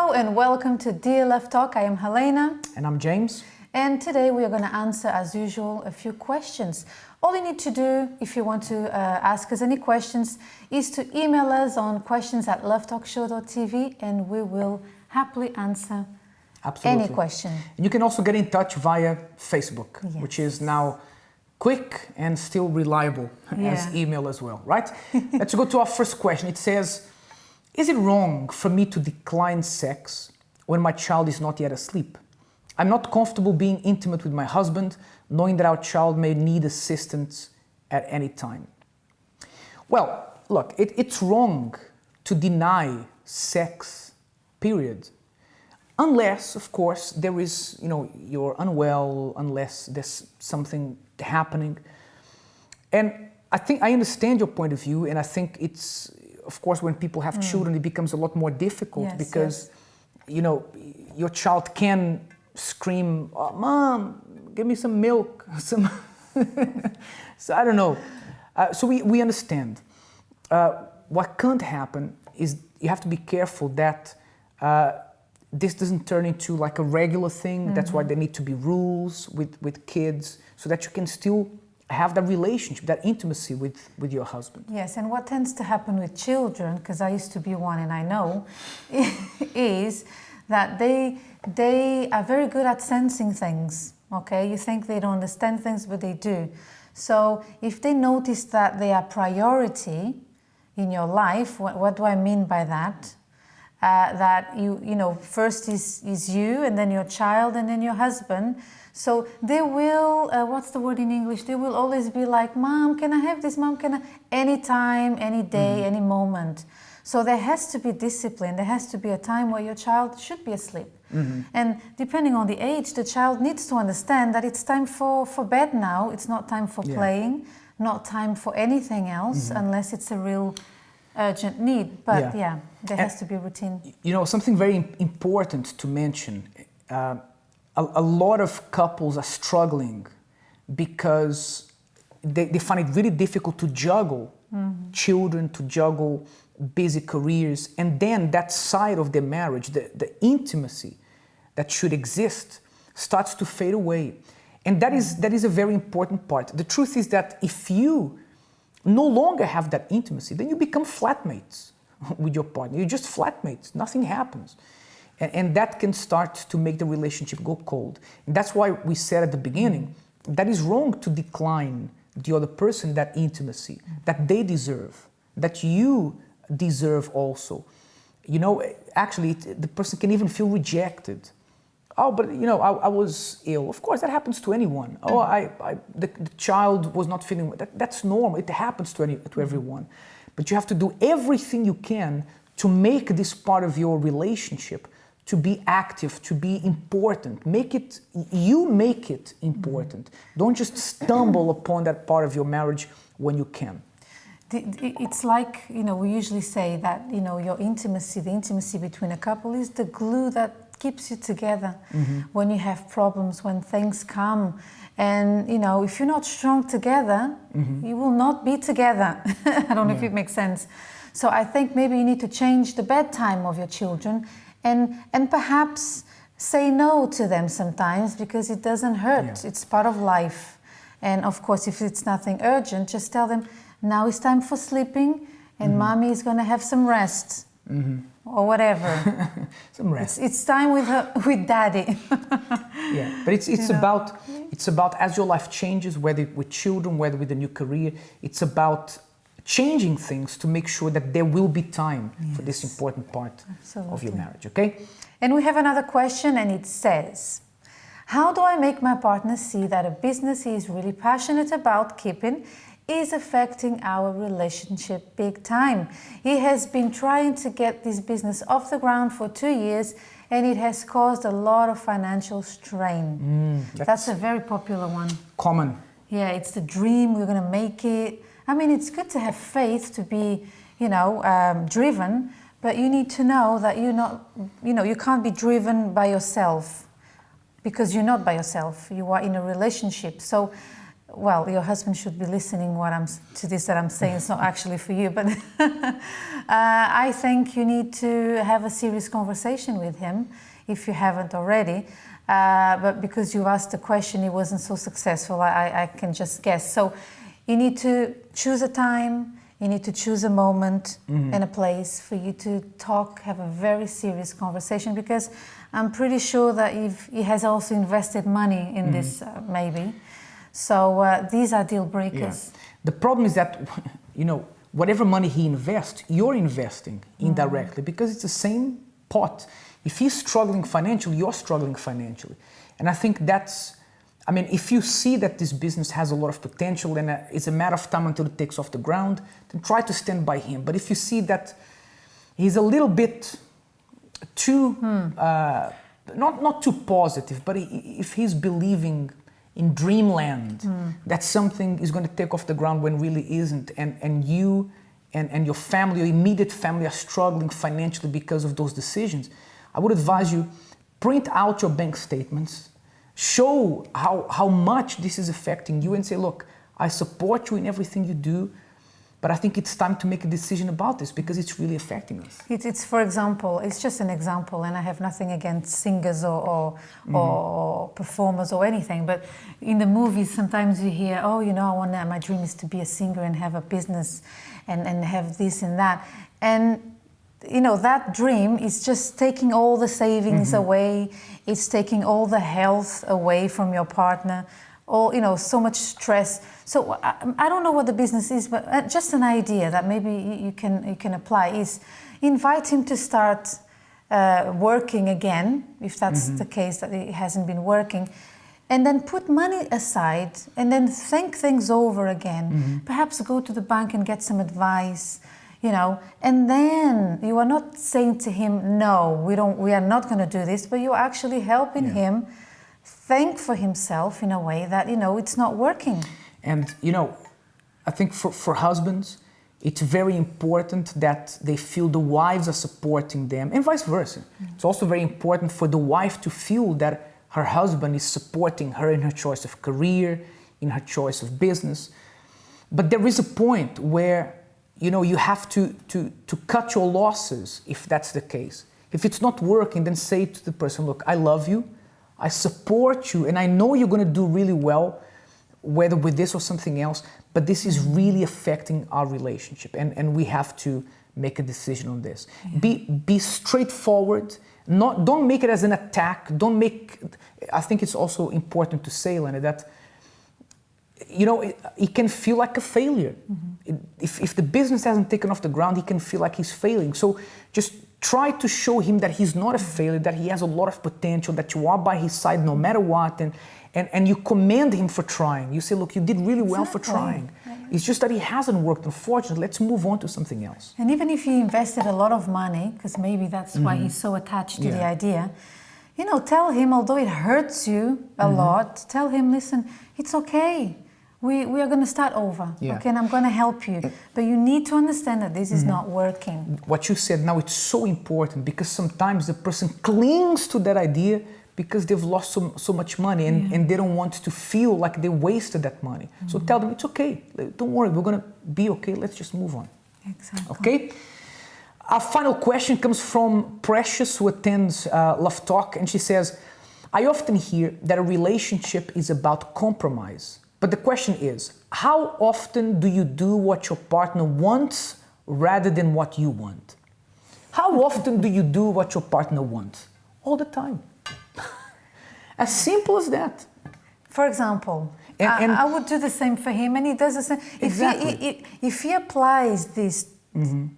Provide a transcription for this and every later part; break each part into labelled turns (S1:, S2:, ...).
S1: Hello and welcome to Dear Love Talk. I am Helena.
S2: And I'm James.
S1: And today we are going to answer, as usual, a few questions. All you need to do, if you want to ask us any questions, is to email us on questions@lovetalkshow.tv and we will happily answer any question.
S2: And you can also get in touch via Facebook, which is now quick and still reliable as email as well, right? Let's go to our first question. It says, is it wrong for me to decline sex when my child is not yet asleep? I'm not comfortable being intimate with my husband, knowing that our child may need assistance at any time. Well, look, it's wrong to deny sex, period. Unless, of course, there is, you're unwell, unless there's something happening. And I think I understand your point of view, and I think it's, of course, when people have children, it becomes a lot more difficult because, your child can scream, oh, Mom, give me some milk. So I don't know. So we understand. What can't happen is you have to be careful that this doesn't turn into like a regular thing. That's why there need to be rules with kids so that you can still have that relationship, that intimacy with your husband.
S1: Yes, and what tends to happen with children, because I used to be one and I know, is that they are very good at sensing things, okay? You think they don't understand things, but they do. So if they notice that they are priority in your life, what do I mean by that? That first is you, and then your child, and then your husband. So they will, what's the word in English? They will always be like, Mom, can I have this? Mom, can I? Anytime, any day, any moment. So there has to be discipline. There has to be a time where your child should be asleep. And depending on the age, the child needs to understand that it's time for bed now. It's not time for playing, not time for anything else, unless it's a real urgent need. But there has to be a routine.
S2: Something very important to mention, a lot of couples are struggling because they find it really difficult to juggle children, to juggle busy careers, and then that side of their marriage, the intimacy that should exist, starts to fade away. And that is a very important part. The truth is that if you no longer have that intimacy, then you become flatmates with your partner. You're just flatmates. Nothing happens. And that can start to make the relationship go cold. And that's why we said at the beginning, that is wrong to decline the other person that intimacy, that they deserve, that you deserve also. Actually, the person can even feel rejected. Oh, but I was ill. Of course, that happens to anyone. Oh, the child was not feeling well. That's normal. It happens to everyone. But you have to do everything you can to make this part of your relationship to be active, to be important. Make it important. Don't just stumble upon that part of your marriage when you can.
S1: It's like, we usually say that, your intimacy, the intimacy between a couple is the glue that keeps you together when you have problems, when things come. And, if you're not strong together, you will not be together. I don't know if it makes sense. So I think maybe you need to change the bedtime of your children and perhaps say no to them sometimes because it doesn't hurt. It's part of life. And of course, if it's nothing urgent, just tell them, now it's time for sleeping and Mommy is going to have some rest or whatever.
S2: Some rest.
S1: It's time with Daddy.
S2: But it's about as your life changes, whether with children, whether with a new career, it's about changing things to make sure that there will be time for this important part of your marriage, okay?
S1: And we have another question, and it says, how do I make my partner see that a business he is really passionate about keeping is affecting our relationship big time? He has been trying to get this business off the ground for 2 years, and it has caused a lot of financial strain. That's a very popular one.
S2: Common.
S1: Yeah, it's the dream, we're going to make it. I mean, it's good to have faith, to be, driven, but you need to know that you're not, you can't be driven by yourself because you're not by yourself. You are in a relationship. So well, your husband should be listening to this that I'm saying. It's not actually for you, but I think you need to have a serious conversation with him if you haven't already. But because you asked the question, it wasn't so successful, I can just guess. So you need to choose a time, you need to choose a moment and a place for you to talk, have a very serious conversation, because I'm pretty sure that he has also invested money in this, maybe. So these are deal breakers.
S2: Yeah. The problem is that, you know, whatever money he invests, you're investing indirectly because it's the same pot. If he's struggling financially, you're struggling financially. And I think that's, I mean, if you see that this business has a lot of potential and it's a matter of time until it takes off the ground, then try to stand by him. But if you see that he's a little bit too, not too positive, but if he's believing in dreamland, that something is going to take off the ground when really isn't, and you and your family, your immediate family are struggling financially because of those decisions, I would advise you, print out your bank statements, show how much this is affecting you and say, look, I support you in everything you do, but I think it's time to make a decision about this because it's really affecting us.
S1: It's for example, it's just an example, and I have nothing against singers or performers or anything, but in the movies sometimes you hear, oh, you know, my dream is to be a singer and have a business and have this and that. And you know, that dream is just taking all the savings away, it's taking all the health away from your partner, all, you know, so much stress. So I don't know what the business is, but just an idea that maybe you can apply is invite him to start working again, if that's the case, that he hasn't been working, and then put money aside and then think things over again. Perhaps go to the bank and get some advice. You know, and then you are not saying to him, no, we are not going to do this, but you're actually helping him think for himself in a way that, you know, it's not working.
S2: And, you know, I think for husbands, it's very important that they feel the wives are supporting them and vice versa. It's also very important for the wife to feel that her husband is supporting her in her choice of career, in her choice of business. But there is a point where, you know, you have to cut your losses if that's the case. If it's not working, then say to the person, look, I love you, I support you, and I know you're going to do really well, whether with this or something else, but this is really affecting our relationship, and we have to make a decision on this. Be straightforward. Don't make it as an attack. I think it's also important to say, Elena, that, you know, it can feel like a failure. If the business hasn't taken off the ground, he can feel like he's failing. So just try to show him that he's not a failure, that he has a lot of potential, that you are by his side no matter what, and you commend him for trying. You say, look, you did really well for trying. It's just that it hasn't worked, unfortunately. Let's move on to something else.
S1: And even if he invested a lot of money, because maybe that's why he's so attached to the idea, you know, tell him, although it hurts you a lot, tell him, listen, it's okay. We are going to start over, okay, and I'm going to help you. But you need to understand that this is not working.
S2: What you said now, it's so important because sometimes the person clings to that idea because they've lost so much money and they don't want to feel like they wasted that money. So tell them, it's okay. Don't worry, we're going to be okay. Let's just move on.
S1: Exactly.
S2: Okay? Our final question comes from Precious, who attends Love Talk, and she says, I often hear that a relationship is about compromise. But the question is, how often do you do what your partner wants rather than what you want? How often do you do what your partner wants? All the time. As simple as that.
S1: For example, and I would do the same for him, and he does the same.
S2: Exactly.
S1: If he applies this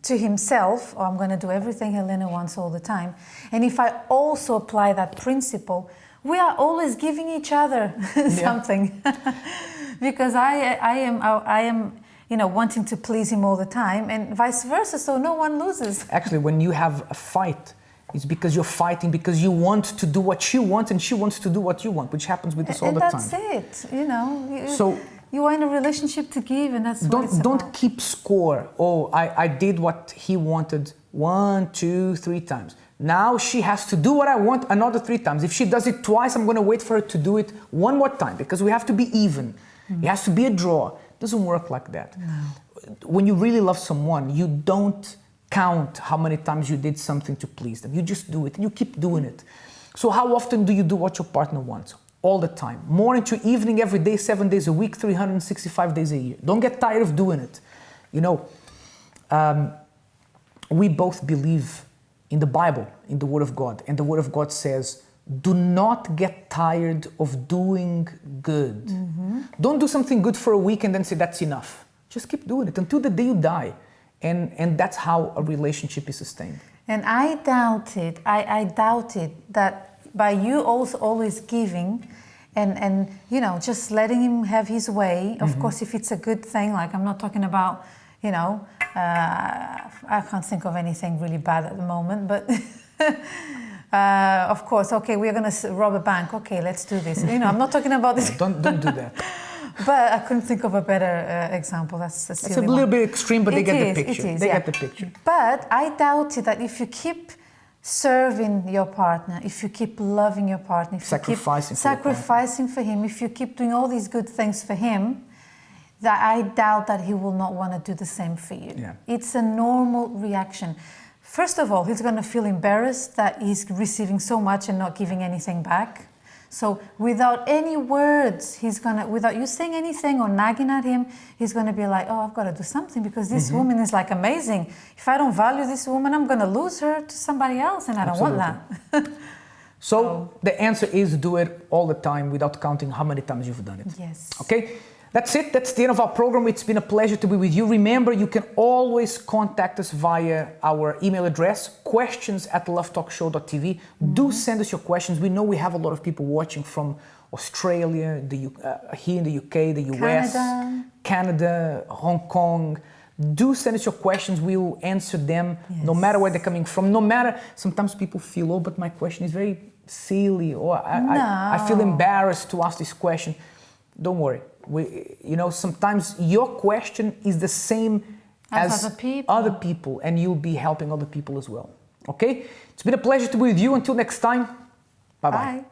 S1: to himself, oh, I'm going to do everything Helena wants all the time, and if I also apply that principle, we are always giving each other something. Because I am, you know, wanting to please him all the time, and vice versa, so no one loses.
S2: Actually, when you have a fight, it's because you're fighting because you want to do what she wants and she wants to do what you want, which happens with us all the time.
S1: And that's it, you know.
S2: So
S1: you are in a relationship to give, and that's what it's
S2: don't
S1: about.
S2: keep score. Oh, I did what he wanted 1, 2, 3 times. Now she has to do what I want another 3 times. If she does it twice, I'm going to wait for her to do it one more time because we have to be even. It has to be a draw. It doesn't work like that. No. When you really love someone, you don't count how many times you did something to please them. You just do it and you keep doing it. So how often do you do what your partner wants? All the time. Morning to evening, every day, 7 days a week, 365 days a year. Don't get tired of doing it. You know, we both believe in the Bible, in the Word of God. And the Word of God says, do not get tired of doing good. Don't do something good for a week and then say that's enough. Just keep doing it until the day you die. And that's how a relationship is sustained.
S1: And I doubted that by you also always giving and you know, just letting him have his way, of course, if it's a good thing, like I'm not talking about, you know, I can't think of anything really bad at the moment, but of course, okay, we're going to rob a bank. Okay, let's do this. You know, I'm not talking about this.
S2: Don't do that.
S1: But I couldn't think of a better example. That's a silly
S2: It's a little bit extreme, but they get the picture.
S1: It is,
S2: they
S1: yeah.
S2: get the picture.
S1: But I doubted that if you keep serving your partner, if you keep loving your partner, if
S2: sacrificing
S1: you keep sacrificing for him, if you keep doing all these good things for him, that I doubt that he will not want to do the same for you.
S2: Yeah.
S1: It's a normal reaction. First of all, he's going to feel embarrassed that he's receiving so much and not giving anything back. So without any words, without you saying anything or nagging at him, he's going to be like, oh, I've got to do something because this woman is like amazing. If I don't value this woman, I'm going to lose her to somebody else, and I don't want that.
S2: So the answer is do it all the time without counting how many times you've done it.
S1: Yes.
S2: Okay? That's it. That's the end of our program. It's been a pleasure to be with you. Remember, you can always contact us via our email address, questions@lovetalkshow.tv. Do send us your questions. We know we have a lot of people watching from Australia, here in the UK, the US, Canada, Hong Kong. Do send us your questions. We will answer them no matter where they're coming from. No matter, sometimes people feel, oh, but my question is very silly, or I feel embarrassed to ask this question. Don't worry. You know, sometimes your question is the same as other people, and you'll be helping other people as well. Okay? It's been a pleasure to be with you. Until next time, bye-bye.
S1: Bye.